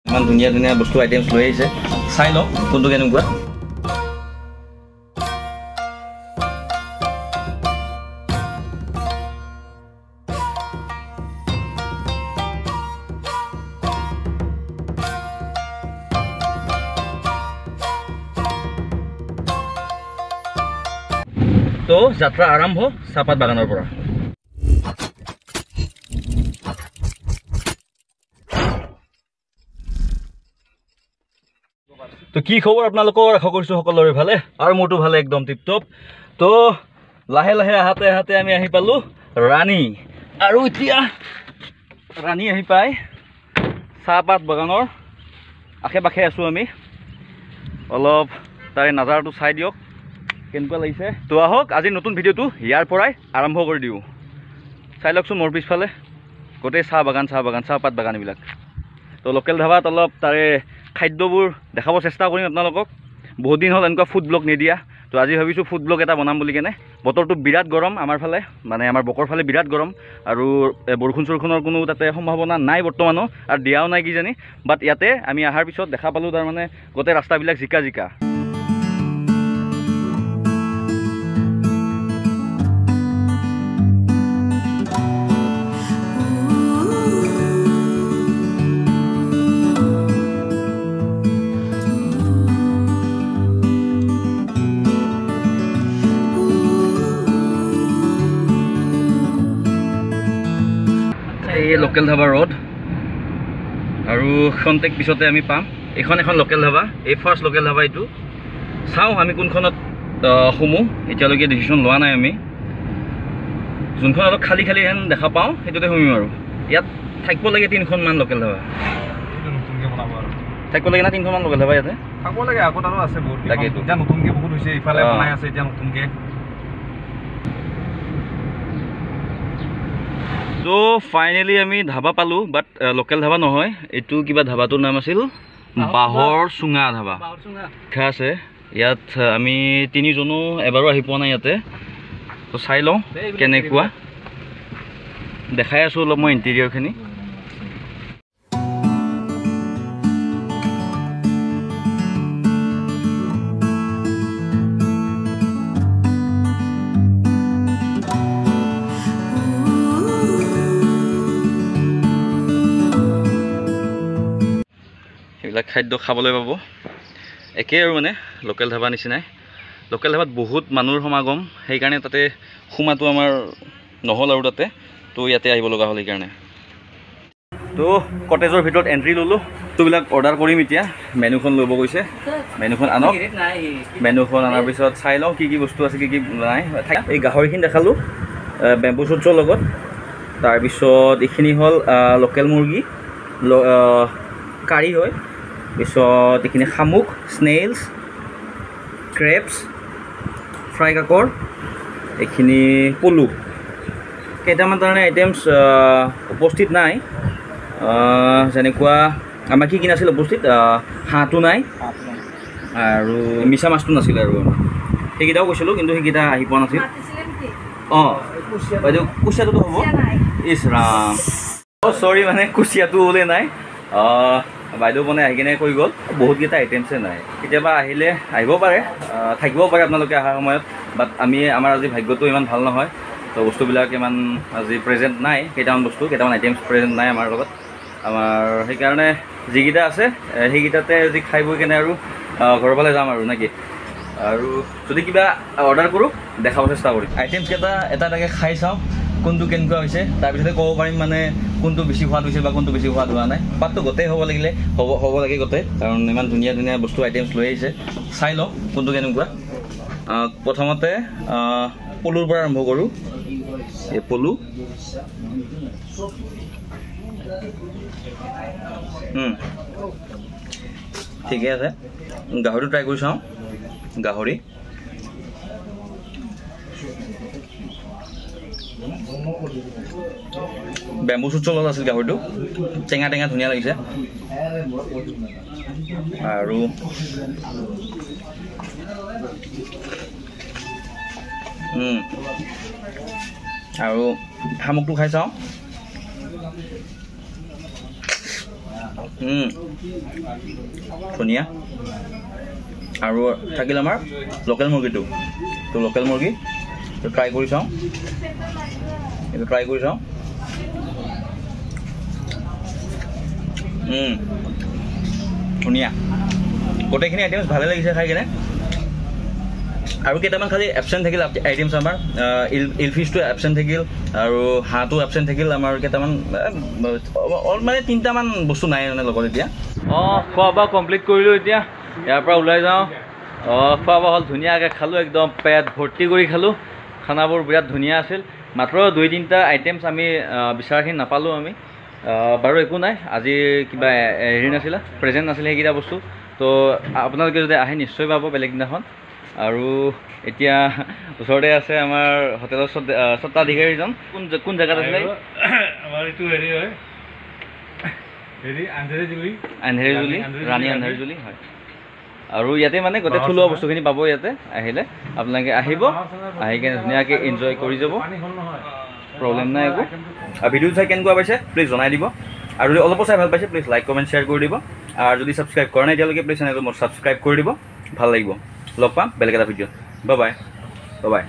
ইমান ধুনীয়া ধুনীয়া বস্তু আইটেমছ লৈ আহিছে চাই লওঁ কোনটো কেনেকুৱা তো যাত্ৰা আৰম্ভ চাহপাত বাগানৰ পৰা তো কি খবৰ আপোনালোকৰ আশা কৰিছোঁ সকলোৰে ভালে আৰু মোৰটো ভালে একদম টিপটপ তো লাহে লাহে আহাতে আমি আহি পালোঁ ৰাণী আৰু এতিয়া ৰাণী আহি পায় চাহপাত বাগানৰ আশে পাশে আছোঁ আমি অলপ তাৰে নাজাৰাটো চাই দিয়ক কেনেকুৱা লাগিছে তো আহক আজি নতুন ভিডিঅ'টো ইয়াৰ পৰাই আৰম্ভ কৰি দিওঁ চাই লওকচোন মোৰ পিছফালে গোটেই চাহপাত বাগান এইবিলাক তো লোকেল ধাবাত অলপ তাৰে খাদ্যবোৰ দেখাব চেষ্টা কৰিম আপোনালোকক বহুত দিন হ'ল এনেকুৱা ফুড ব্লগ নিদিয়া তো আজি ভাবিছোঁ ফুড ব্লগ এটা বনাম বুলি কেনে বতৰটো বিৰাট গৰম আমাৰ ফালে মানে আমাৰ বকৰ ফালে বিৰাট গৰম আৰু বৰষুণ চৰষুণৰ কোনো তাতে সম্ভাৱনা নাই বৰ্তমানো আৰু দিয়াও নাই কিজানি বাট ইয়াতে আমি অহাৰ পিছত দেখা পালোঁ তাৰমানে গোটেই ৰাস্তাবিলাক জিকা লোকেল ধাবা ৰোড আৰু খন্তেক পিছতে আমি পাম এখন লোকেল ধাবা এই ফাৰ্ষ্ট লোকেল ধাবা এইটো চাওঁ আমি কোনখনত সোমো এতিয়ালৈকে ডিচিশ্যন লোৱা নাই আমি যোনখন অলপ খালী হেন দেখা পাওঁ সেইটোতে সোমিম আৰু ইয়াত থাকিব লাগে 3খনমান লোকেল ধাবা থাকিব লাগে না 3খনমান লোকেল ধাবা ইয়াতে থাকিব লাগে আগত আৰু আছে বহুত এতিয়া নতুনকৈ বহুত হৈছে ইফালে বনাই আছে এতিয়া নতুনকৈ তো ফাইনেলি আমি ধাবা পালোঁ বাট লোকেল ধাবা নহয় এইটো কিবা ধাবাটোৰ নাম আছিল বাঁহৰ চুঙা ধাবা লিখা আছে ইয়াত আমি 3জনো এবাৰো আহি পোৱা নাই ইয়াতে তো চাই লওঁ কেনেকুৱা দেখাই আছোঁ অলপ মই ইণ্টেৰিয়ৰখিনি এইবিলাক খাদ্য খাবলৈ পাব একেই আৰু মানে লোকেল ধাবা নিচিনাই লোকেল ধাবাত বহুত মানুহৰ সমাগম সেইকাৰণে তাতে সোমাটো আমাৰ নহ'ল আৰু তাতে তো ইয়াতে আহিব লগা হ'ল সেইকাৰণে তো কটেজৰ ভিতৰত এণ্ট্ৰি ল'লোঁ তোবিলাক অৰ্ডাৰ কৰিম এতিয়া মেনুখন ল'ব গৈছে মেনুখন আনক মেনুখন অনাৰ পিছত চাই লওঁ কি বস্তু আছে কি নাই এই গাহৰিখিনি দেখালোঁ বেম্বু চুটছৰ লগত তাৰপিছত এইখিনি হ'ল লোকেল মুৰ্গী কাৰী হয় পিছত এইখিনি শামুক স্নেইলছ ক্ৰেপছ ফ্ৰাই কাকৰ এইখিনি পলু কেইটামান তাৰমানে আইটেমছ উপস্থিত নাই যেনেকুৱা আমাৰ কি আছিল উপস্থিত হাঁহটো নাই আৰু মিছা মাছটো নাছিলে আৰু সেইকেইটাও কৈছিলোঁ কিন্তু সেইকেইটা আহি পোৱা নাছিল অঁ বাইদেউ কুচিয়াটোতো হ'ব ইছ ৰাম অঁ চৰি মানে কুচিয়াটো ওলাই নাই বাইদেউ মানে আহি কিনে কৈ গ'ল বহুতকেইটা আইটেমছে নাই কেতিয়াবা আহিলে আহিব পাৰে থাকিব পাৰে আপোনালোকে অহাৰ সময়ত বাট আমাৰ আজি ভাগ্যটো ইমান ভাল নহয় তো বস্তুবিলাক ইমান আজি প্ৰেজেণ্ট নাই কেইটামান আইটেমছ প্ৰেজেণ্ট নাই আমাৰ লগত আমাৰ সেইকাৰণে যিকেইটা আছে সেইকেইটাতে আজি খাই বৈ কেনে আৰু ঘৰৰ ফালে যাম আৰু নেকি আৰু যদি কিবা অৰ্ডাৰ কৰোঁ দেখাব চেষ্টা কৰিম আইটেমছকেইটা এটাকে খাই চাওঁ কোনটো কেনেকুৱা হৈছে তাৰপিছতে ক'ব পাৰিম মানে কোনটো বেছি সোৱাদ হৈছে বা কোনটো বেছি সোৱাদ হোৱা নাই সোৱাদটো গোটেই হ'ব লাগে গোটেই কাৰণ ইমান ধুনীয়া ধুনীয়া বস্তু আইটেমছ লৈ আহিছে চাই লওঁ কোনটো কেনেকুৱা প্ৰথমতে পলুৰ পৰা আৰম্ভ কৰোঁ এই পলু ঠিকে আছে গাহৰিটো ট্ৰাই কৰি চাওঁ গাহৰি বেম্বু চুটছৰ লগত আছিল গাহৰিটো টেঙা ধুনীয়া লাগিছে আৰু শামুকটো খাই চাওঁ ধুনীয়া আৰু থাকিল আমাৰ লোকেল মুৰ্গীটো তো লোকেল মুৰ্গী ট্ৰাই কৰি চাওঁ এইটো ট্ৰাই কৰি চাওঁ ধুনীয়া গোটেইখিনি আইটেমছ ভালে লাগিছে খাই কিনে আৰু কেইটামান খালি এবচেণ্ট থাকিল আইটেমছ আমাৰ ইলফিছটো এবচেণ্ট থাকিল আৰু হাঁহটো এবচেণ্ট থাকিল আমাৰ কেইটামান মানে 3টামান বস্তু নাই মানে লগত এতিয়া খোৱা বোৱা কমপ্লিট কৰিলোঁ এতিয়া ইয়াৰ পৰা ওলাই যাওঁ খোৱা বোৱা হ'ল ধুনীয়াকৈ খালোঁ একদম পেট ভৰ্তি কৰি খালোঁ খানাবোৰ বিৰাট ধুনীয়া আছিল মাত্ৰ 2-3টা আইটেমছ আমি বিচাৰাখিনি নাপালোঁ আমি বাৰু একো নাই আজি কিবা হেৰি নাছিলে প্ৰেজেণ্ট নাছিলে সেইকেইটা বস্তু তো আপোনালোকে যদি আহে নিশ্চয় পাব বেলেগ দিনাখন আৰু এতিয়া ওচৰতে আছে আমাৰ হোটেলৰ স্বত্বাধিকাৰীজন কোন জেগাত আছিলে আমাৰ এইটো হেৰি হয় আন্ধেৰিজুলি ৰাণী আন্ধেৰিজুলি হয় আৰু ইয়াতে মানে গোটেই থলুৱা বস্তুখিনি পাব ইয়াতে আহিলে আপোনালোকে আহিব আহি কিনে ধুনীয়াকৈ এনজয় কৰি যাব প্ৰব্লেম নাই একো ভিডিঅ' চাই কেনেকুৱা পাইছে প্লিজ জনাই দিব আৰু যদি অলপো চাই ভাল পাইছে প্লিজ লাইক কমেণ্ট শ্বেয়াৰ কৰি দিব আৰু যদি ছাবস্ক্ৰাইব কৰা নাই এতিয়ালৈকে প্লিজ চেনেলটো মোৰ ছাবস্ক্ৰাইব কৰি দিব ভাল লাগিব লগ পাম বেলেগ এটা ভিডিঅ'ত বাই বাই